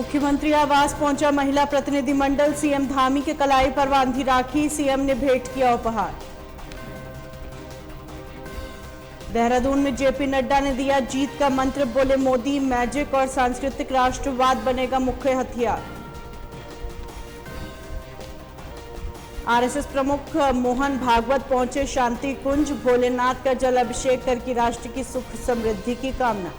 मुख्यमंत्री आवास पहुंचा महिला प्रतिनिधिमंडल। सीएम धामी के कलाई पर बांधी राखी, सीएम ने भेंट किया उपहार। देहरादून में जेपी नड्डा ने दिया जीत का मंत्र, बोले मोदी मैजिक और सांस्कृतिक राष्ट्रवाद बनेगा मुख्य हथियार। आरएसएस प्रमुख मोहन भागवत पहुंचे शांति कुंज, भोलेनाथ का जल अभिषेक करके राष्ट्र की सुख समृद्धि की कामना।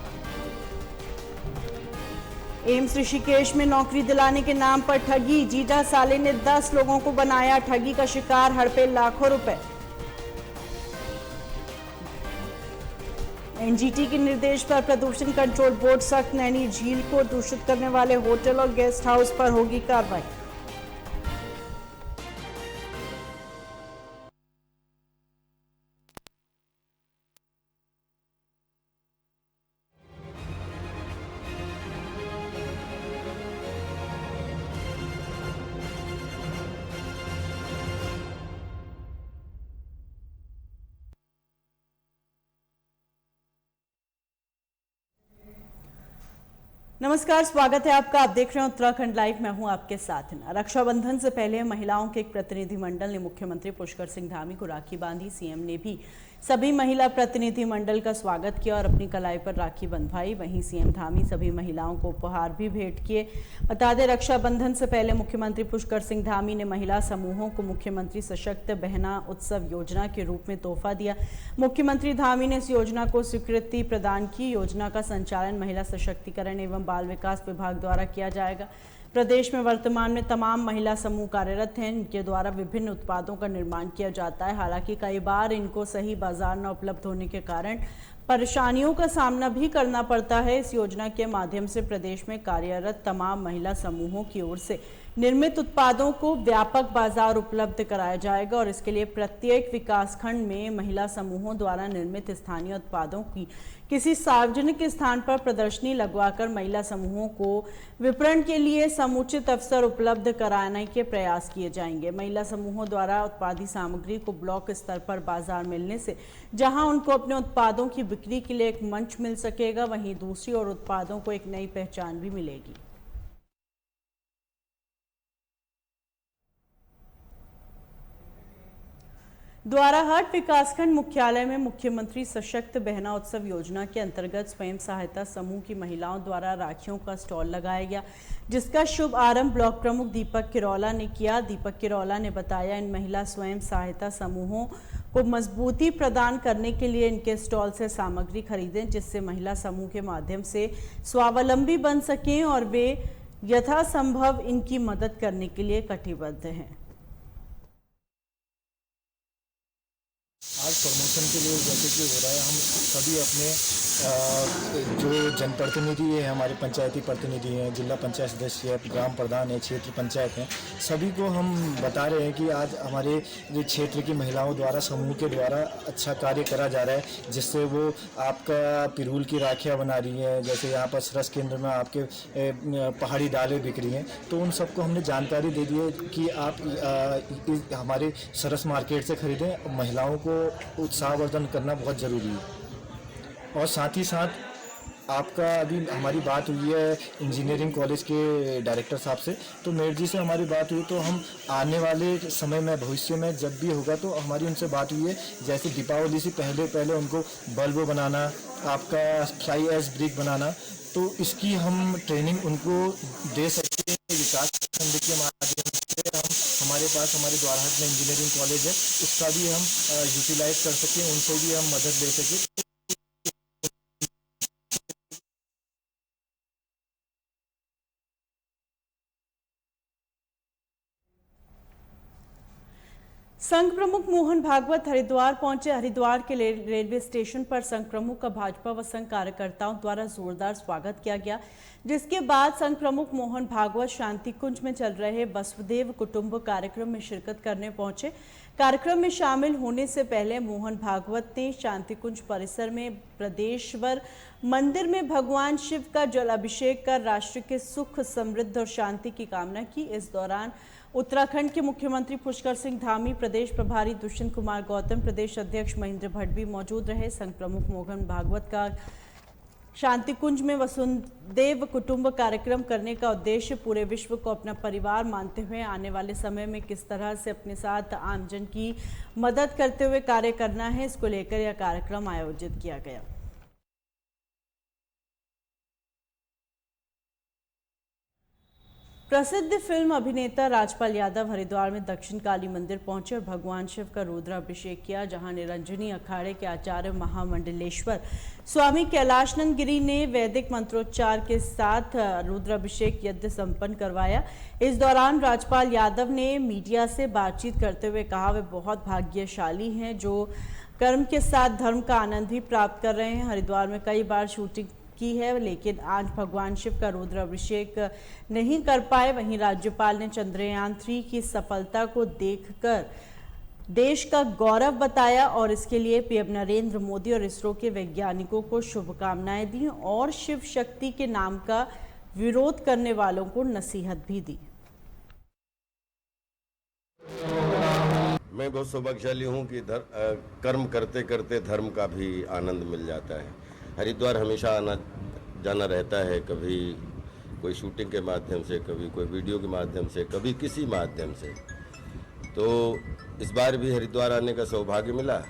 एम्स ऋषिकेश में नौकरी दिलाने के नाम पर ठगी, जीजा साले ने 10 लोगों को बनाया ठगी का शिकार, हड़पे लाखों रुपए। एनजीटी के निर्देश पर प्रदूषण कंट्रोल बोर्ड सख्त, नैनी झील को दूषित करने वाले होटल और गेस्ट हाउस पर होगी कार्रवाई। नमस्कार, स्वागत है आपका। आप देख रहे हैं उत्तराखंड लाइव, मैं हूं आपके साथ। रक्षाबंधन से पहले महिलाओं के एक प्रतिनिधिमंडल ने मुख्यमंत्री पुष्कर सिंह धामी को राखी बांधी। सीएम ने भी सभी महिला प्रतिनिधिमंडल का स्वागत किया और अपनी कलाई पर राखी बंधवाई। वहीं सीएम धामी सभी महिलाओं को उपहार भी भेंट किए। बता दें, रक्षाबंधन से पहले मुख्यमंत्री पुष्कर सिंह धामी ने महिला समूहों को मुख्यमंत्री सशक्त बहना उत्सव योजना के रूप में तोहफा दिया। मुख्यमंत्री धामी ने इस योजना को स्वीकृति प्रदान की। योजना का संचालन महिला सशक्तिकरण एवं बाल विकास विभाग द्वारा किया जाएगा। प्रदेश में वर्तमान में तमाम महिला समूह कार्यरत हैं। इनके द्वारा विभिन्न उत्पादों का निर्माण किया जाता है। हालांकि कई बार इनको सही बाजार न उपलब्ध होने के कारण परेशानियों का सामना भी करना पड़ता है। इस योजना के माध्यम से प्रदेश में कार्यरत तमाम महिला समूहों की ओर से निर्मित उत्पादों को व्यापक बाजार उपलब्ध कराया जाएगा और इसके लिए प्रत्येक विकासखंड में महिला समूहों द्वारा निर्मित स्थानीय उत्पादों की किसी सार्वजनिक स्थान पर प्रदर्शनी लगवाकर महिला समूहों को विपणन के लिए समुचित अवसर उपलब्ध कराने के प्रयास किए जाएंगे। महिला समूहों द्वारा उत्पादित सामग्री को ब्लॉक स्तर पर बाजार मिलने से जहां उनको अपने उत्पादों की बिक्री के लिए एक मंच मिल सकेगा, वहीं दूसरी ओर उत्पादों को एक नई पहचान भी मिलेगी। द्वाराहाट विकासखंड मुख्यालय में मुख्यमंत्री सशक्त बहना उत्सव योजना के अंतर्गत स्वयं सहायता समूह की महिलाओं द्वारा राखियों का स्टॉल लगाया गया, जिसका शुभ आरंभ ब्लॉक प्रमुख दीपक किरौला ने किया। दीपक किरौला ने बताया, इन महिला स्वयं सहायता समूहों को मजबूती प्रदान करने के लिए इनके स्टॉल से सामग्री खरीदें, जिससे महिला समूह के माध्यम से स्वावलंबी बन सकें और वे यथासंभव इनकी मदद करने के लिए कटिबद्ध हैं। आज प्रमोशन के लिए जैसे कि हो रहा है, हम सभी अपने जो जनप्रतिनिधि है, हमारे पंचायती प्रतिनिधि हैं, जिला पंचायत सदस्य है, ग्राम प्रधान है, क्षेत्र पंचायत हैं, सभी को हम बता रहे हैं कि आज हमारे जो क्षेत्र की महिलाओं द्वारा समूह के द्वारा अच्छा कार्य करा जा रहा है, जिससे वो आपका पिरूल की राखियाँ बना रही हैं। जैसे यहाँ पर सरस केंद्र में आपके पहाड़ी दालें बिक रही हैं, तो उन सबको हमने जानकारी दे दी है कि आप हमारे सरस मार्केट से खरीदें। महिलाओं को उत्साहवर्धन करना बहुत ज़रूरी है। और साथ ही साथ आपका अभी हमारी बात हुई है इंजीनियरिंग कॉलेज के डायरेक्टर साहब से, तो मेयर जी से हमारी बात हुई, तो हम आने वाले समय में भविष्य में जब भी होगा तो हमारी उनसे बात हुई है, जैसे दीपावली से पहले उनको बल्ब बनाना, आपका फ्लाई एश ब्रिक बनाना, तो इसकी हम ट्रेनिंग उनको दे सकते हैं। विकास खंड के माध्यम से हमारे पास हमारे द्वाराहाट में इंजीनियरिंग कॉलेज है, उसका भी हम यूटिलाइज कर सकें, उनसे भी हम मदद ले सकें। संघ प्रमुख मोहन भागवत हरिद्वार पहुंचे। हरिद्वार के रेलवे स्टेशन पर संघ प्रमुख का भाजपा व संघ कार्यकर्ताओं द्वारा जोरदार स्वागत किया गया, जिसके बाद संघ प्रमुख मोहन भागवत शांति कुंज में चल रहे वसुदेव कुटुंब कार्यक्रम में शिरकत करने पहुंचे। कार्यक्रम में शामिल होने से पहले मोहन भागवत ने शांति कुंज परिसर में ब्रदेश्वर मंदिर में भगवान शिव का जल अभिषेक कर राष्ट्र के सुख समृद्धि और शांति की कामना की। इस दौरान उत्तराखंड के मुख्यमंत्री पुष्कर सिंह धामी, प्रदेश प्रभारी दुष्यंत कुमार गौतम, प्रदेश अध्यक्ष महेंद्र भट्ट भी मौजूद रहे। संघ प्रमुख मोहन भागवत का शांति कुंज में वसुदेव कुटुंब कार्यक्रम करने का उद्देश्य पूरे विश्व को अपना परिवार मानते हुए आने वाले समय में किस तरह से अपने साथ आमजन की मदद करते हुए कार्य करना है, इसको लेकर यह कार्यक्रम आयोजित किया गया। प्रसिद्ध फिल्म अभिनेता राजपाल यादव हरिद्वार में दक्षिण काली मंदिर पहुंचे और भगवान शिव का रुद्राभिषेक किया, जहां निरंजनी अखाड़े के आचार्य महामंडलेश्वर स्वामी कैलाशनंद गिरी ने वैदिक मंत्रोच्चार के साथ रुद्राभिषेक यज्ञ संपन्न करवाया। इस दौरान राजपाल यादव ने मीडिया से बातचीत करते हुए कहा, वे बहुत भाग्यशाली हैं जो कर्म के साथ धर्म का आनंद भी प्राप्त कर रहे हैं। हरिद्वार में कई बार शूटिंग की है, लेकिन आज भगवान शिव का रुद्राभिषेक नहीं कर पाए। वहीं राज्यपाल ने चंद्रयान 3 की सफलता को देखकर देश का गौरव बताया और इसके लिए पीएम नरेंद्र मोदी और इसरो के वैज्ञानिकों को शुभकामनाएं दी और शिव शक्ति के नाम का विरोध करने वालों को नसीहत भी दी। मैं बहुत सौभाग्यशाली हूँ कि कर्म करते करते धर्म का भी आनंद मिल जाता है। हरिद्वार हमेशा आना जाना रहता है, कभी कोई शूटिंग के माध्यम से, कभी कोई वीडियो के माध्यम से, कभी किसी माध्यम से। तो इस बार भी हरिद्वार आने का सौभाग्य मिला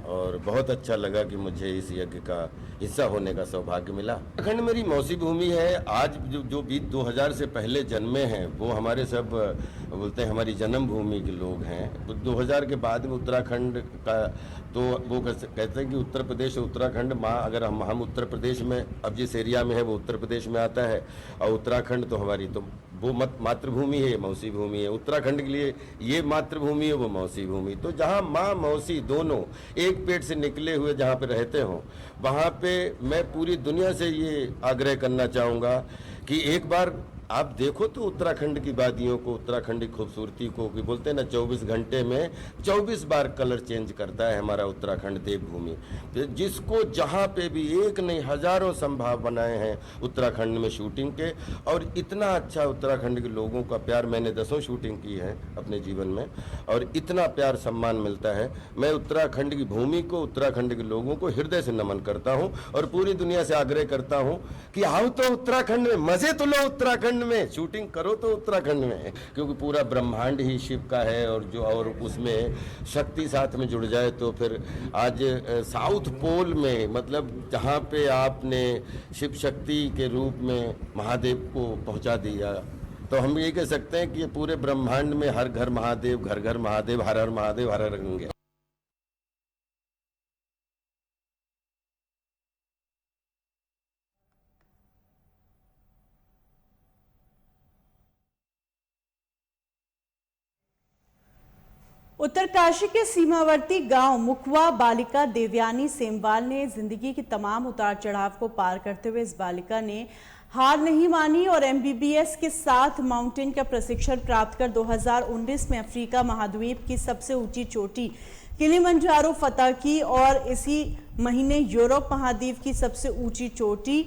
और बहुत अच्छा लगा कि मुझे इस यज्ञ का हिस्सा होने का सौभाग्य मिला। उत्तराखंड मेरी मौसी भूमि है। आज जो बीत 2000 से पहले जन्मे हैं वो हमारे सब बोलते हैं हमारी जन्म भूमि के लोग हैं। तो 2000 के बाद में उत्तराखंड का तो वो कहते हैं कि उत्तर प्रदेश और उत्तराखंड माँ, अगर हम उत्तर प्रदेश में अब जिस एरिया में है वो उत्तर प्रदेश में आता है और उत्तराखंड तो हमारी तो वो मातृभूमि है, मौसी भूमि है। उत्तराखंड के लिए ये मातृभूमि है, वो मौसी भूमि। तो जहाँ माँ मौसी दोनों एक पेट से निकले हुए जहाँ पे रहते हों, वहाँ पे मैं पूरी दुनिया से ये आग्रह करना चाहूँगा कि एक बार आप देखो तो उत्तराखंड की वादियों को, उत्तराखंड की खूबसूरती को, कि बोलते हैं ना 24 घंटे में 24 बार कलर चेंज करता है हमारा उत्तराखंड देवभूमि। तो जिसको जहाँ पे भी एक नहीं हजारों संभावनाएं हैं उत्तराखंड में शूटिंग के, और इतना अच्छा उत्तराखंड के लोगों का प्यार, मैंने 10 शूटिंग की है अपने जीवन में और इतना प्यार सम्मान मिलता है। मैं उत्तराखंड की भूमि को, उत्तराखंड के लोगों को हृदय से नमन करता हूँ और पूरी दुनिया से आग्रह करता हूँ कि आओ तो उत्तराखंड में मजे तो लो, उत्तराखंड में शूटिंग करो तो उत्तराखंड में, क्योंकि पूरा ब्रह्मांड ही शिव का है और उसमें शक्ति साथ में जुड़ जाए तो फिर आज साउथ पोल में, मतलब जहाँ पे आपने शिव शक्ति के रूप में महादेव को पहुँचा दिया, तो हम ये कह सकते हैं कि ये पूरे ब्रह्मांड में हर घर महादेव, घर घर महादेव, हर हर महादेव, हर हर गंगे। उत्तरकाशी के सीमावर्ती गांव मुखवा बालिका देवयानी सेमवाल ने जिंदगी की तमाम उतार चढ़ाव को पार करते हुए इस बालिका ने हार नहीं मानी और एमबीबीएस के साथ माउंटेन का प्रशिक्षण प्राप्त कर 2019 में अफ्रीका महाद्वीप की सबसे ऊंची चोटी किलिमंजारो फतह की और इसी महीने यूरोप महाद्वीप की सबसे ऊंची चोटी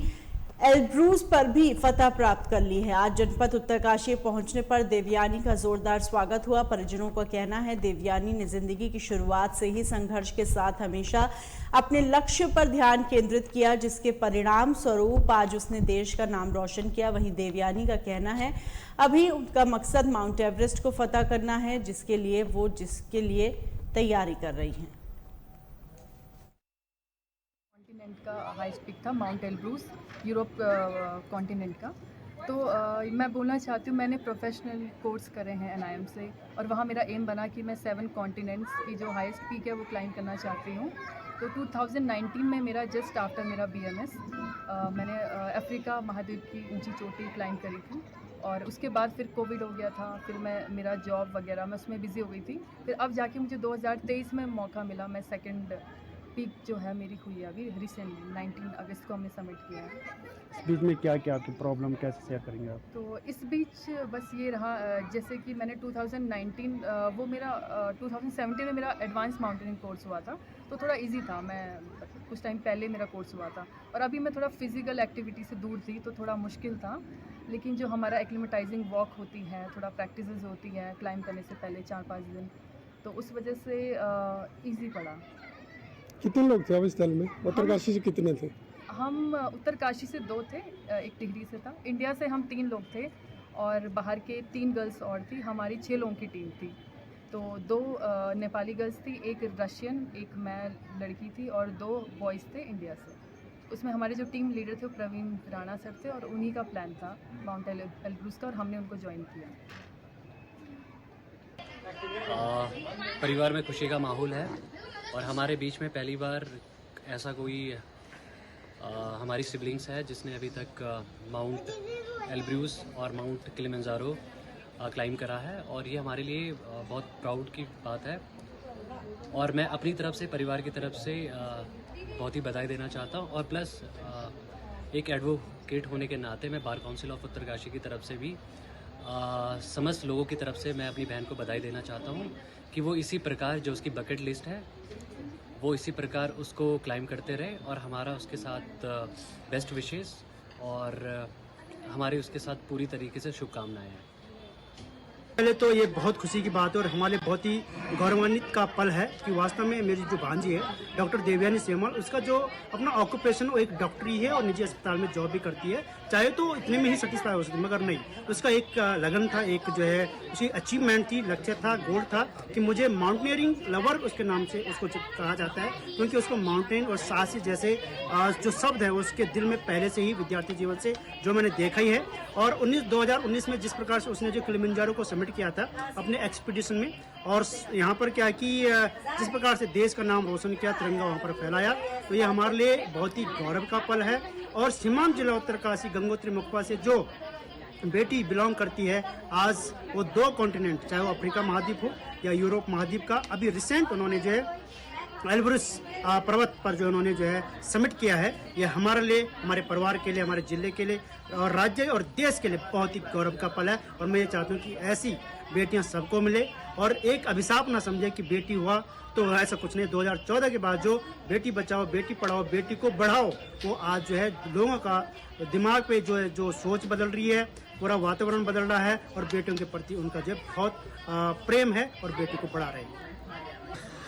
एल्ब्रूज पर भी फतह प्राप्त कर ली है। आज जनपद उत्तरकाशी पहुंचने पर देवयानी का जोरदार स्वागत हुआ। परिजनों का कहना है देवयानी ने जिंदगी की शुरुआत से ही संघर्ष के साथ हमेशा अपने लक्ष्य पर ध्यान केंद्रित किया, जिसके परिणाम स्वरूप आज उसने देश का नाम रोशन किया। वहीं देवयानी का कहना है अभी उनका मकसद माउंट एवरेस्ट को फतह करना है, जिसके लिए तैयारी कर रही हैं। कॉन्टिनेंट का हाईएस्ट पीक था माउंट एल्ब्रूज, यूरोप कॉन्टिनेंट का। तो मैं बोलना चाहती हूँ, मैंने प्रोफेशनल कोर्स करे हैं NIM से और वहाँ मेरा एम बना कि मैं 7 कॉन्टिनेंट्स की जो हाईएस्ट पीक है वो क्लाइंब करना चाहती हूँ। तो 2019 में मेरा जस्ट आफ्टर मेरा BMS मैंने अफ्रीका महाद्वीप की ऊंची चोटी क्लाइंब करी थी और उसके बाद फिर कोविड हो गया था, फिर मेरा जॉब वगैरह मैं उसमें बिज़ी हो गई थी। फिर अब जाके मुझे 2023 में मौका मिला, मैं सेकंड पीक जो है मेरी हुई है अभी रिसेंटली 19 अगस्त को हमने सबमिट किया है। इस बीच में क्या क्या आपकी प्रॉब्लम कैसे शेयर करेंगे आप? तो इस बीच बस ये रहा, जैसे कि मैंने 2019 वो मेरा 2017 में मेरा एडवांस माउंटेनिंग कोर्स हुआ था, तो थोड़ा इजी था। मैं कुछ टाइम पहले मेरा कोर्स हुआ था और अभी मैं थोड़ा फिजिकल एक्टिविटी से दूर थी तो थोड़ा मुश्किल था, लेकिन जो हमारा एक्लिमेटाइजिंग वॉक होती है, थोड़ा प्रैक्टिसेस होती है क्लाइंब करने से पहले 4-5 दिन, तो उस वजह से ईजी पड़ा। कितने लोग थे अब इस दल में? उत्तरकाशी से कितने थे? हम उत्तरकाशी से 2 थे, एक टिहरी से था। इंडिया से हम 3 लोग थे और बाहर के 3 गर्ल्स और थी। हमारी 6 लोगों की टीम थी। तो 2 नेपाली गर्ल्स थी, एक रशियन, एक मैं लड़की थी और 2 बॉयज़ थे इंडिया से। उसमें हमारे जो टीम लीडर थे वो प्रवीण राणा सर थे और उन्हीं का प्लान था माउंट एलब्रूस का और हमने उनको ज्वाइन किया। परिवार में खुशी का माहौल है और हमारे बीच में पहली बार ऐसा कोई हमारी सिबलिंग्स है जिसने अभी तक माउंट एलब्रूस और माउंट किलिमंजारो क्लाइम करा है और ये हमारे लिए बहुत प्राउड की बात है। और मैं अपनी तरफ से, परिवार की तरफ से बहुत ही बधाई देना चाहता हूँ और प्लस एक एडवोकेट होने के नाते मैं बार काउंसिल ऑफ उत्तरकाशी की तरफ से भी समस्त लोगों की तरफ से मैं अपनी बहन को बधाई देना चाहता हूँ कि वो इसी प्रकार जो उसकी बकेट लिस्ट है वो इसी प्रकार उसको क्लाइम करते रहे और हमारा उसके साथ बेस्ट विशेस और हमारी उसके साथ पूरी तरीके से शुभकामनाएं हैं। पहले तो ये बहुत खुशी की बात है और हमारे लिए बहुत ही गौरवान्वित का पल है कि वास्तव में मेरी जो भांजी है डॉक्टर देवयानी सेमवाल, उसका जो अपना ऑक्यूपेशन वो एक डॉक्टरी है और निजी अस्पताल में जॉब भी करती है। चाहे तो इतने में ही सेटिस्फाई हो सकती, मगर नहीं, उसका एक लगन था, एक जो है उसकी अचीवमेंट थी, लक्ष्य था, गोल था कि मुझे माउंटेनियरिंग लवर उसके नाम से उसको कहा जाता है क्योंकि उसको माउंटेन और साहसी जैसे जो शब्द है उसके दिल में पहले से ही विद्यार्थी जीवन से जो मैंने देखा ही है। और 2019 में जिस प्रकार से उसने जो किलिमंजारो को सबमिट किया था अपने एक्सपीडिशन में और यहाँ पर क्या कि जिस प्रकार से देश का नाम रोशन किया, तिरंगा वहाँ पर फैलाया, तो ये हमारे लिए बहुत ही गौरव का पल है। और सीमांत जिला उत्तरकाशी गंगोत्री मुखपा से जो बेटी बिलोंग करती है, आज वो 2 कॉन्टिनेंट, चाहे वो अफ्रीका महाद्वीप हो या यूरोप महाद्वीप का, अभी रिसेंट उन्होंने जो है एलब्रूस पर्वत पर जो उन्होंने जो है सबमिट किया है, ये हमारे लिए, हमारे परिवार के लिए, हमारे जिले के लिए और राज्य और देश के लिए बहुत ही गौरव का पल है। और मैं ये चाहता हूँ कि ऐसी बेटियां सबको मिले और एक अभिशाप ना समझे कि बेटी हुआ तो ऐसा कुछ नहीं। 2014 के बाद जो बेटी बचाओ, बेटी पढ़ाओ, बेटी को बढ़ाओ, वो आज जो है लोगों का दिमाग पे जो है जो सोच बदल रही है, पूरा वातावरण बदल रहा है और बेटियों के प्रति उनका जो बहुत प्रेम है और बेटी को बढ़ा रहे हैं।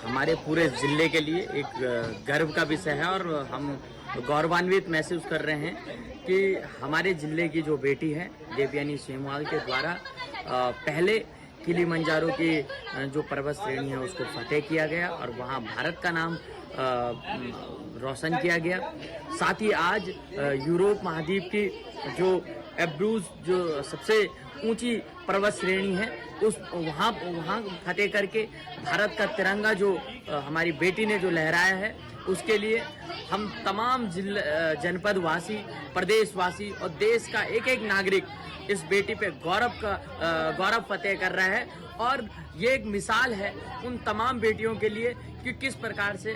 हमारे पूरे ज़िले के लिए एक गर्व का विषय है और हम गौरवान्वित महसूस कर रहे हैं कि हमारे ज़िले की जो बेटी है देवयानी सेमवाल के द्वारा पहले किलिमंजारो की जो पर्वत श्रेणी है उसको फतेह किया गया और वहाँ भारत का नाम रोशन किया गया। साथ ही आज यूरोप महाद्वीप की जो एलब्रूस जो सबसे ऊंची पर्वत श्रेणी है उस वहाँ फतेह करके भारत का तिरंगा जो हमारी बेटी ने जो लहराया है उसके लिए हम तमाम जनपद वासी, प्रदेशवासी और देश का एक एक नागरिक इस बेटी पे गौरव फतेह कर रहा है। और ये एक मिसाल है उन तमाम बेटियों के लिए कि किस प्रकार से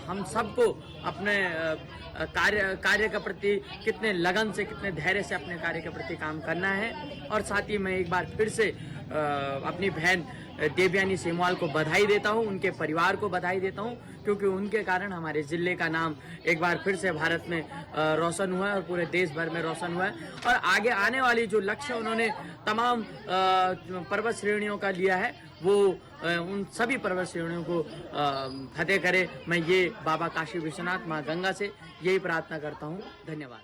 हम सबको अपने कार्य के प्रति कितने लगन से, कितने धैर्य से अपने कार्य के प्रति काम करना है। और साथ ही मैं एक बार फिर से अपनी बहन देवयानी सेमवाल को बधाई देता हूं, उनके परिवार को बधाई देता हूं क्योंकि उनके कारण हमारे ज़िले का नाम एक बार फिर से भारत में रोशन हुआ है और पूरे देश भर में रोशन हुआ है। और आगे आने वाली जो लक्ष्य उन्होंने तमाम पर्वत श्रेणियों का लिया है वो उन सभी पर्वत श्रेणियों को फतेह करे। मैं ये बाबा काशी विश्वनाथ माँ गंगा से यही प्रार्थना करता हूँ। धन्यवाद।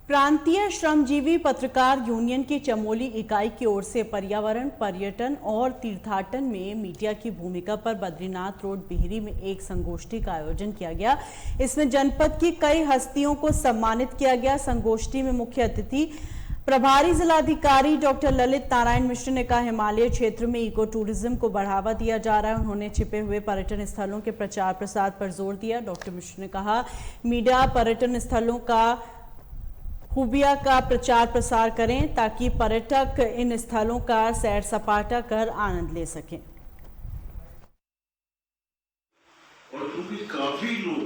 प्रांतीय श्रमजीवी पत्रकार यूनियन की चमोली इकाई की ओर से पर्यावरण, पर्यटन और तीर्थाटन में मीडिया की भूमिका पर बद्रीनाथ रोड बिहरी में एक संगोष्ठी का आयोजन किया गया। इसमें जनपद की कई हस्तियों को सम्मानित किया गया। संगोष्ठी में मुख्य अतिथि प्रभारी जिलाधिकारी डॉक्टर ललित नारायण मिश्र ने कहा, हिमालय क्षेत्र में इको टूरिज्म को बढ़ावा दिया जा रहा है। उन्होंने छिपे हुए पर्यटन स्थलों के प्रचार प्रसार पर जोर दिया। डॉक्टर मिश्र ने कहा, मीडिया पर्यटन स्थलों का खूबिया का प्रचार प्रसार करें ताकि पर्यटक इन स्थलों का सैर सपाटा कर आनंद ले सकें। और क्योंकि काफी लोग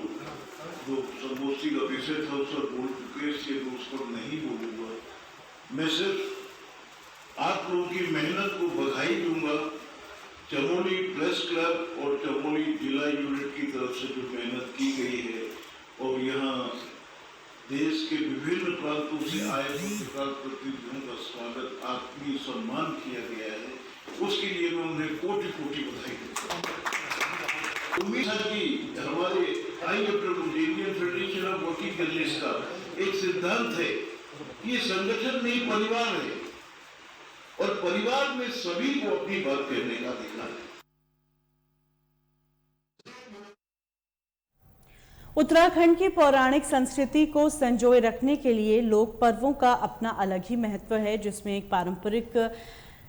जो संगोष्ठी का विषय था उस पर बोल चुके, इसलिए उस पर नहीं बोलूंगा। मैं सिर्फ आप लोगों की मेहनत को बधाई दूंगा। चमोली प्रेस क्लब और चमोली जिला यूनिट की तरफ से जो मेहनत की गई है और यहाँ देश के विभिन्न प्रांतों से आए पत्रकार प्रतिनिधियों का स्वागत, आत्मीय सम्मान किया गया है, उसके लिए मैं उन्हें कोटि कोटि बधाई देता हूँ। उम्मीद है कि हमारे IFWJ, Indian federation of working journalist का एक सिद्धांत है कि ये संगठन नहीं परिवार है और परिवार में सभी को अपनी बात कहने का अधिकार है। उत्तराखंड की पौराणिक संस्कृति को संजोए रखने के लिए लोक पर्वों का अपना अलग ही महत्व है, जिसमें एक पारंपरिक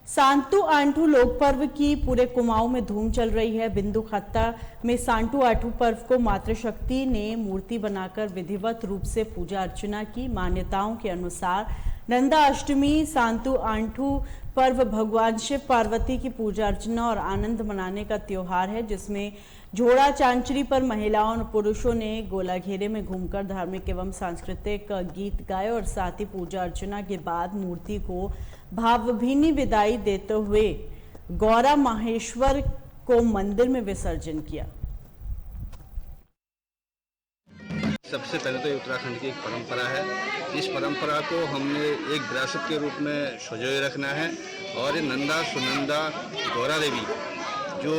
सांतु आंठू लोक पर्व की पूरे कुमाऊं में धूम चल रही है। बिंदु खत्ता में सांतु आंठू पर्व को मातृशक्ति ने मूर्ति बनाकर विधिवत रूप से पूजा अर्चना की। मान्यताओं के अनुसार नंदा अष्टमी सांतु आंठू पर्व भगवान शिव पार्वती की पूजा अर्चना और आनंद मनाने का त्योहार है, जिसमें झोड़ा चांचरी पर महिलाओं और पुरुषों ने गोला घेरे में घूमकर धार्मिक एवं सांस्कृतिक गीत गाए और साथ ही पूजा अर्चना के बाद मूर्ति को भावभीनी विदाई देते हुए गौरा माहेश्वर को मंदिर में विसर्जन किया। सबसे पहले तो ये उत्तराखंड की एक परंपरा है। इस परंपरा को हमने एक विरासत के रूप में संजोए रखना है और ये नंदा सुनंदा गौरा देवी जो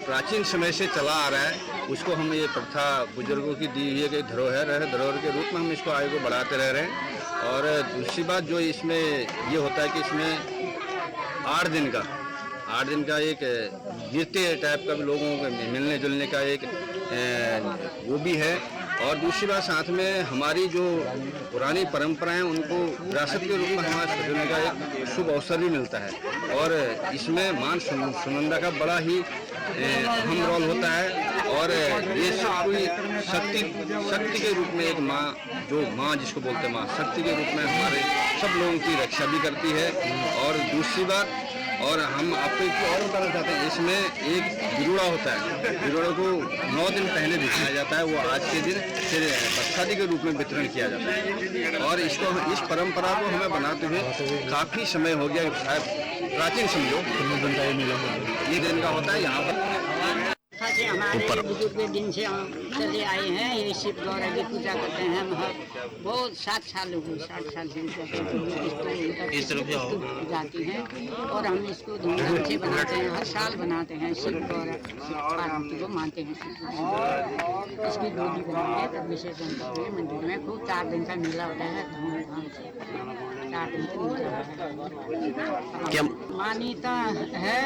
प्राचीन समय से चला आ रहा है, उसको हम ये प्रथा बुजुर्गों की दी हुई एक धरोहर है, धरोहर के रूप में हम इसको आगे को बढ़ाते रह रहे हैं। और दूसरी बात जो इसमें ये होता है कि इसमें 8 दिन का एक नृत्य टाइप का भी लोगों को मिलने जुलने का एक वो भी है। और दूसरी बात साथ में हमारी जो पुरानी परंपराएं उनको विरासत के रूप में हमारे सजने का एक शुभ अवसर भी मिलता है। और इसमें मां सुनंदा का बड़ा ही अहम रोल होता है। और ये सब कोई शक्ति के रूप में एक माँ, जो माँ जिसको बोलते हैं माँ, शक्ति के रूप में हमारे सब लोगों की रक्षा भी करती है। और दूसरी बात, और हम आपको एक और बताना चाहते हैं, इसमें एक गिरोड़ा होता है। गिरोड़े को 9 दिन पहले दिखाया जाता है, वो आज के दिन फिर प्रसादी के रूप में वितरण किया जाता है। और इस परंपरा को हमें बनाते हुए काफ़ी समय हो गया, शायद प्राचीन समझो ये दिन का होता है। यहाँ पर हमारे बुजुर्ग दिन से हम चले आए हैं, ये शिव गौरा की पूजा करते हैं। हम बहुत 60 साल हो गए, 60 साल से जाती हैं और हम इसको धूमधाम से बनाते हैं। हर साल बनाते हैं। शिव गौरा पार्वती को मानते हैं। इसकी डोली बनाते तब विसर्जन करते हैं मंदिर में। खूब 4 दिन का मेला होता है धूमधाम से। 4 दिन का मेला मान्यता है।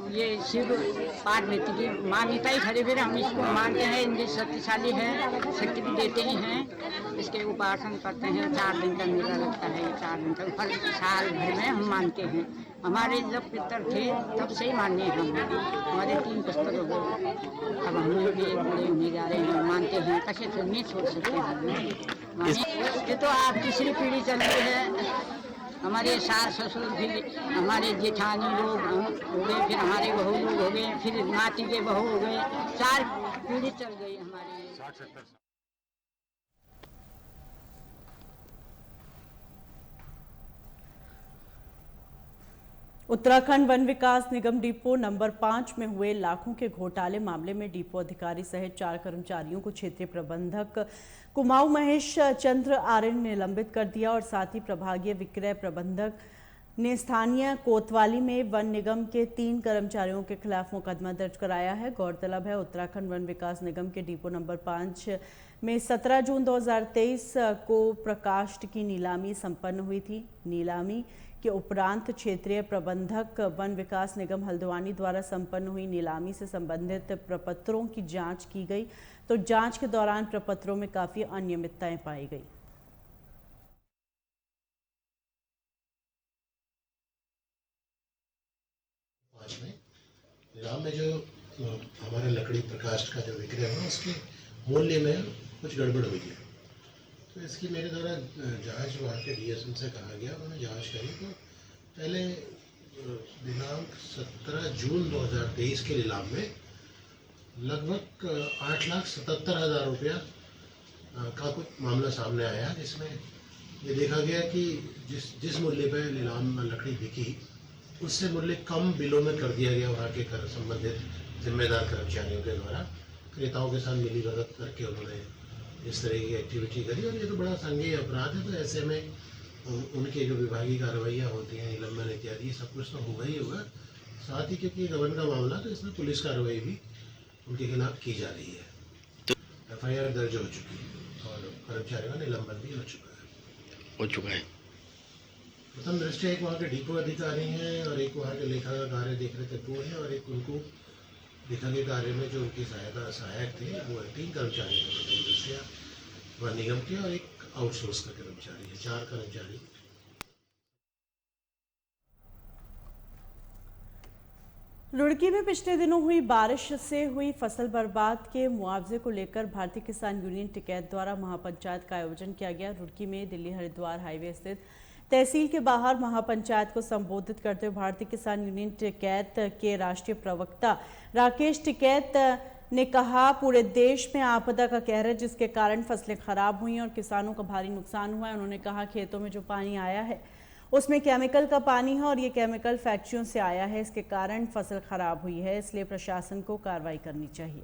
ये शिव पार्वती की मान्यता ही खड़े फिर हम इसको मानते हैं। इनके शक्तिशाली है, शक्ति भी देते ही हैं। इसके उपासन करते हैं। 4 दिन का मेला लगता है। 4 दिन का हर साल भर में हम मानते हैं। हमारे जब पितर थे तब से ही मान्य हम। हमारे 3 पुस्तक हो गए, अब हम लोग भी बड़े होने जा रहे हैं, मानते हैं। कैसे तो नहीं छोड़ सकते हैं। ये तो आप तीसरी पीढ़ी चल रही है। हमारे सास ससुर, फिर हमारे जेठानी लोग हो गए, फिर हमारे बहू लोग हो गए, फिर नाती के बहू हो गए। 4 पीढ़ी चल गई हमारी। 60-70 उत्तराखंड वन विकास निगम डिपो नंबर 5 में हुए लाखों के घोटाले मामले में डिपो अधिकारी सहित 4 कर्मचारियों को क्षेत्रीय प्रबंधक कुमाऊं महेश चंद्र आर्य ने निलंबित कर दिया और साथ ही प्रभागीय विक्रय प्रबंधक ने स्थानीय कोतवाली में वन निगम के 3 कर्मचारियों के खिलाफ मुकदमा दर्ज कराया है। गौरतलब है, उत्तराखंड वन विकास निगम के डिपो नंबर 5 में 17 जून 2023 को प्रकाष्ठ की नीलामी संपन्न हुई थी। नीलामी के उपरांत क्षेत्रीय प्रबंधक वन विकास निगम हल्द्वानी द्वारा संपन्न हुई नीलामी से संबंधित प्रपत्रों की जांच की गई, तो जांच के दौरान प्रपत्रों में काफी अनियमितताएं पाई गई। नीलाम में जो हमारा लकड़ी प्रकाष्ठ का जो विक्रय हुआ उसके मूल्य में कुछ गड़बड़ हुई है, तो इसकी मेरे द्वारा जांच वहाँ के डीएसएम से कहा गया। उन्होंने जांच करी तो पहले दिनांक 17 जून 2023 के नीलाम में लगभग 8,77,000 रुपया का कुछ मामला सामने आया, जिसमें ये देखा गया कि जिस मूल्य पर नीलाम में लकड़ी बिकी उससे मूल्य कम बिलों में कर दिया गया। वहाँ के संबंधित जिम्मेदार कर्मचारियों के द्वारा क्रेताओं के साथ मिलीभगत करके उन्होंने इस तरह की एक्टिविटी करी और ये तो बड़ा संज्ञेय अपराध है। तो ऐसे में उनके जो विभागीय कार्रवाइयाँ होती हैं, निलंबन इत्यादि, सब कुछ तो होगा ही होगा। साथ ही क्योंकि गबन का मामला तो इसमें पुलिस कार्रवाई भी उनके खिलाफ की जा रही है। FIR दर्ज हो चुकी है और कर्मचारियों का निलंबन भी हो चुका है। प्रथम दृष्टया एक वहाँ के डिपो अधिकारी हैं और एक वहाँ के लेखा कार्य देख रहे थे 2 हैं और एक उनको लेखा के कार्य में जो उनकी सहायक थे वो 3 कर्मचारी थे प्रथम दृष्टया वन निगम के और एक आउटसोर्स का कर्मचारी है, 4 कर्मचारी। रुड़की में पिछले दिनों हुई बारिश से हुई फसल बर्बाद के मुआवजे को लेकर भारतीय किसान यूनियन टिकैत द्वारा महापंचायत का आयोजन किया गया। रुड़की में दिल्ली हरिद्वार हाईवे स्थित तहसील के बाहर महापंचायत को संबोधित करते हुए भारतीय किसान यूनियन टिकैत के राष्ट्रीय प्रवक्ता राकेश टिकैत ने कहा, पूरे देश में आपदा का कहर है जिसके कारण फसलें खराब हुई और किसानों का भारी नुकसान हुआ है। उन्होंने कहा, खेतों में जो पानी आया है उसमें केमिकल का पानी है और ये केमिकल फैक्ट्रियों से आया है, इसके कारण फसल खराब हुई है, इसलिए प्रशासन को कार्रवाई करनी चाहिए।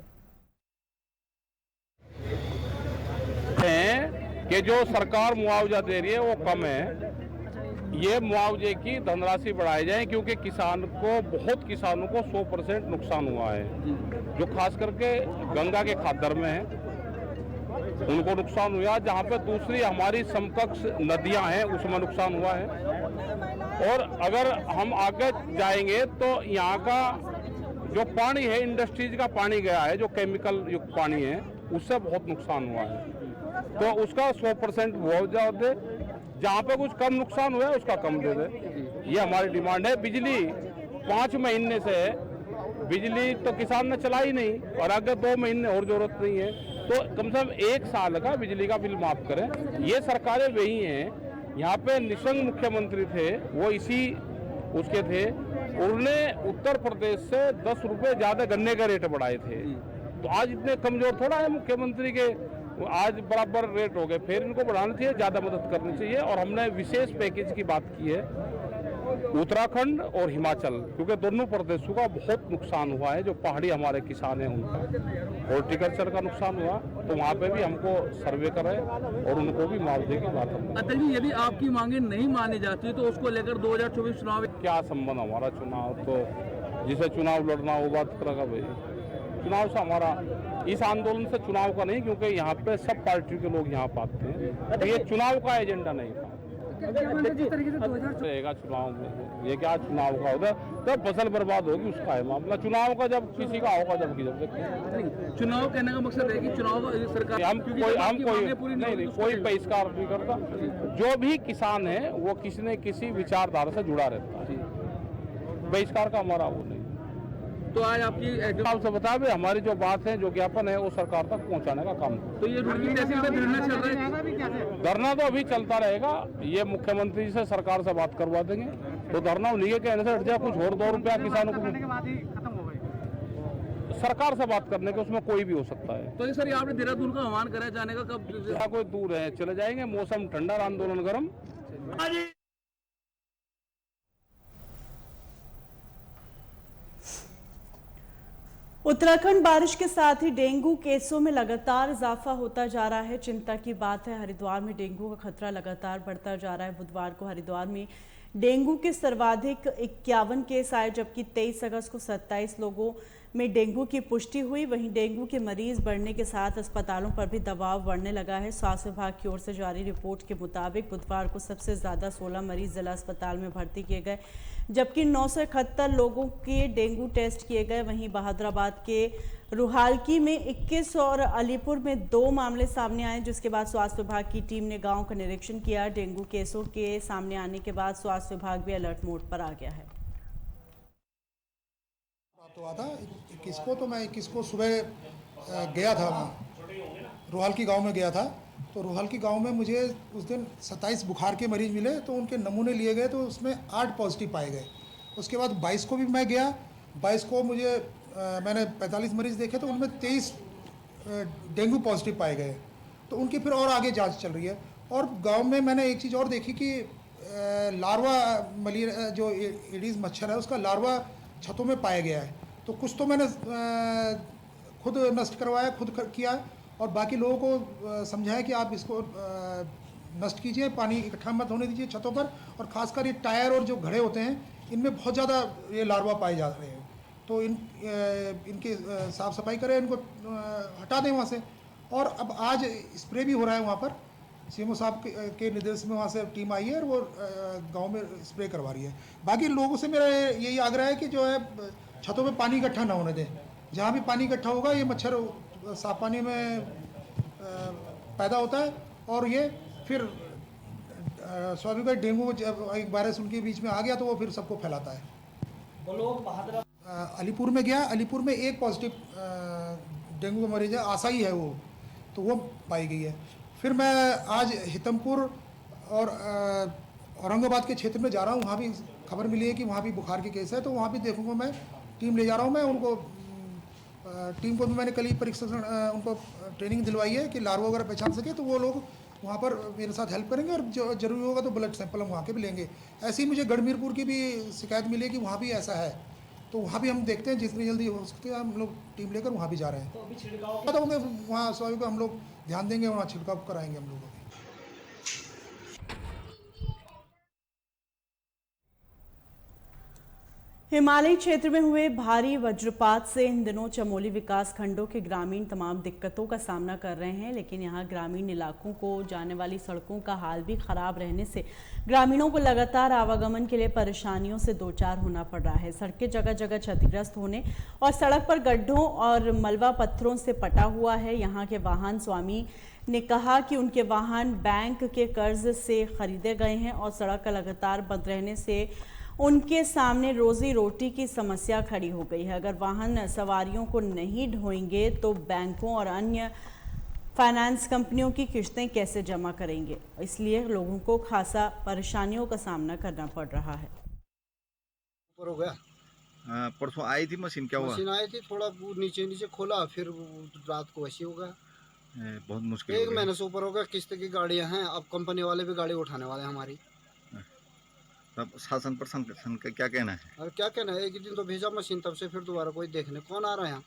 कि जो सरकार मुआवजा दे रही है वो कम है, ये मुआवजे की धनराशि बढ़ाई जाए क्योंकि बहुत किसानों को 100% नुकसान हुआ है। जो खास करके गंगा के खादर में है उनको नुकसान हुआ, जहाँ पे दूसरी हमारी समकक्ष नदियां हैं उसमें नुकसान हुआ है। और अगर हम आगे जाएंगे तो यहाँ का जो पानी है, इंडस्ट्रीज का पानी गया है, जो केमिकल युक्त पानी है, उससे बहुत नुकसान हुआ है। तो उसका 100% मुआवजा दे, जहाँ पे कुछ कम नुकसान हुआ है उसका कम दे दे, ये हमारी डिमांड है। बिजली 5 महीने से बिजली तो किसान ने चलाई नहीं और आगे 2 महीने और जरूरत नहीं है, तो कम से कम 1 साल का बिजली का बिल माफ करें। ये सरकारें वही हैं। यहाँ पे निशंक मुख्यमंत्री थे, वो इसी उसके थे, उन्होंने उत्तर प्रदेश से 10 रुपए ज्यादा गन्ने का रेट बढ़ाए थे। तो आज इतने कमजोर थोड़ा है मुख्यमंत्री के, आज बराबर रेट हो गए, फिर इनको बढ़ाना चाहिए, ज्यादा मदद करनी चाहिए। और हमने विशेष पैकेज की बात की है उत्तराखंड और हिमाचल, क्योंकि दोनों प्रदेशों का बहुत नुकसान हुआ है। जो पहाड़ी हमारे किसान हैं उनका हॉर्टिकल्चर का नुकसान हुआ, तो वहाँ पे भी हमको सर्वे करें और उनको भी मुआवजे की बात है। अतल जी, यदि आपकी मांगे नहीं मानी जाती तो उसको लेकर 2024 चुनाव क्या संबंध हमारा चुनाव, तो जिसे चुनाव लड़ना वो बात करेगा भाई। चुनाव से हमारा इस आंदोलन से चुनाव का नहीं, क्योंकि यहाँ पे सब पार्टी के लोग यहाँ पाते हैं, तो ये चुनाव का एजेंडा नहीं था। रहेगा चुनाव में, ये क्या चुनाव का होगा, जब फसल बर्बाद होगी उसका है मामला। चुनाव का जब किसी का होगा जब चुनाव कहने का मकसद है कि चुनाव सरकार हम कोई बहिष्कार नहीं करता। जो भी किसान है वो किसी न किसी विचारधारा से जुड़ा रहता है, बहिष्कार का हमारा वो नहीं। तो आज आपकी एग्जाम से बता दें, हमारी जो बात है, जो ज्ञापन है, वो सरकार तक पहुंचाने का काम। तो ये रुड़की तहसील में धरना चल रहा है? धरना तो अभी चलता रहेगा। ये मुख्यमंत्री से सरकार से बात करवा देंगे, तो धरना उन्हीं के कहने से हट जाए। कुछ और 2 रुपया किसानों को सरकार से बात करने के, उसमें कोई भी हो सकता है। तो सर, आपने देहरादून का आह्वान करा जाने का, कब कोई दूर है चले जाएंगे, मौसम ठंडा, आंदोलन गर्म। उत्तराखंड बारिश के साथ ही डेंगू केसों में लगातार इजाफा होता जा रहा है। चिंता की बात है, हरिद्वार में डेंगू का खतरा लगातार बढ़ता जा रहा है। बुधवार को हरिद्वार में डेंगू के सर्वाधिक 51 केस आए, जबकि 23 अगस्त को 27 लोगों में डेंगू की पुष्टि हुई। वहीं डेंगू के मरीज बढ़ने के साथ अस्पतालों पर भी दबाव बढ़ने लगा है। स्वास्थ्य विभाग की ओर से जारी रिपोर्ट के मुताबिक बुधवार को सबसे ज़्यादा 16 मरीज जिला अस्पताल में भर्ती किए गए, जबकि 971 लोगों के डेंगू टेस्ट किए गए। वहीं बहादुराबाद के रुहालकी में 21 और अलीपुर में 2 मामले सामने आए, जिसके बाद स्वास्थ्य विभाग की टीम ने गांव का निरीक्षण किया। डेंगू केसों के सामने आने के बाद स्वास्थ्य विभाग भी अलर्ट मोड पर आ गया है। हुआ था 21 को, तो मैं 21 को सुबह गया था, वहाँ रुहालकी गांव में गया था। तो रुहालकी गांव में मुझे उस दिन 27 बुखार के मरीज मिले, तो उनके नमूने लिए गए, तो उसमें 8 पॉजिटिव पाए गए। उसके बाद 22 को भी मैं गया, 22 को मैंने 45 मरीज देखे, तो उनमें 23 डेंगू पॉजिटिव पाए गए। तो उनकी फिर और आगे जांच चल रही है। और गांव में मैंने एक चीज़ और देखी कि लार्वा मलेरिया जो एडीज मच्छर है उसका लार्वा छतों में पाया गया है। तो कुछ तो मैंने खुद नष्ट करवाया, खुद किया, और बाकी लोगों को समझाया कि आप इसको नष्ट कीजिए, पानी इकट्ठा मत होने दीजिए छतों पर। और ख़ासकर ये टायर और जो घड़े होते हैं, इनमें बहुत ज़्यादा ये लार्वा पाए जा रहे हैं। तो इनकी साफ़ सफाई करें, इनको हटा दें वहाँ से। और अब आज स्प्रे भी हो रहा है वहाँ पर। सीएमओ साहब के निर्देश में वहाँ से टीम आई है और वो गांव में स्प्रे करवा रही है। बाकी लोगों से मेरा यही आग्रह है कि जो है छतों पे पानी इकट्ठा ना होने दें। जहाँ भी पानी इकट्ठा होगा ये मच्छर साफ पानी में पैदा होता है और ये फिर स्वाभाविक डेंगू जब एक वायरस उनके बीच में आ गया तो वो फिर सबको फैलाता है। अलीपुर में गया, अलीपुर में एक पॉजिटिव डेंगू का मरीज है, आशाई है वो, तो वो पाई गई है। फिर मैं आज हितमपुर और औरंगाबाद के क्षेत्र में जा रहा हूँ, वहाँ भी खबर मिली है कि वहाँ भी बुखार के केस है, तो वहाँ भी देखूँगा मैं, टीम ले जा रहा हूँ मैं उनको। टीम को भी मैंने कल ही प्रशिक्षण उनको ट्रेनिंग दिलवाई है कि लार्वा वगैरह पहचान सके, तो वो लोग वहाँ पर मेरे साथ हेल्प करेंगे और जो जरूरी होगा तो ब्लड सैंपल हम वहाँ के भी लेंगे। ऐसे ही मुझे गढ़मीरपुर की भी शिकायत मिली है कि वहाँ भी ऐसा है, तो वहाँ भी हम देखते हैं जितनी जल्दी हो सकते हैं हम लोग टीम लेकर वहाँ भी जा रहे हैं। तो अभी छिड़काव होंगे वहाँ स्वाभाविक हम लोग ध्यान देंगे, वहाँ छिड़काव कराएंगे हम लोग। हिमालयी क्षेत्र में हुए भारी वज्रपात से इन दिनों चमोली विकास खंडों के ग्रामीण तमाम दिक्कतों का सामना कर रहे हैं, लेकिन यहां ग्रामीण इलाकों को जाने वाली सड़कों का हाल भी खराब रहने से ग्रामीणों को लगातार आवागमन के लिए परेशानियों से दो चार होना पड़ रहा है। सड़कें जगह जगह क्षतिग्रस्त होने और सड़क पर गड्ढों और मलबा पत्थरों से पटा हुआ है। यहाँ के वाहन स्वामी ने कहा कि उनके वाहन बैंक के कर्ज से खरीदे गए हैं और सड़क लगातार बंद रहने से उनके सामने रोजी रोटी की समस्या खड़ी हो गई है। अगर वाहन सवारियों को नहीं ढोएंगे तो बैंकों और अन्य फाइनेंस कंपनियों की किश्तें कैसे जमा करेंगे, इसलिए लोगों को खासा परेशानियों का सामना करना पड़ रहा है। ऊपर हो गया, परसों आई थी मशीन, क्या हुआ? मशीन आई थी, थोड़ा नीचे नीचे खोला, फिर रात को वैसी हो गया। बहुत मुश्किल, 1 महीने से ऊपर हो गया। किस्त की गाड़ियां हैं, अब कंपनी वाले भी गाड़ी उठाने वाले हैं हमारी। तब शासन प्रशासन का क्या कहना है? और क्या कहना है, एक दिन तो भेजा मशीन, तब से फिर दोबारा कोई देखने कौन आ रहा है यहाँ।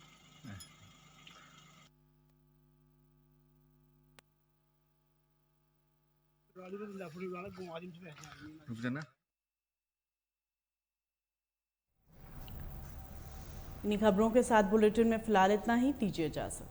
इन्हीं खबरों के साथ बुलेटिन में फिलहाल इतना ही। दीजिए इजाजत।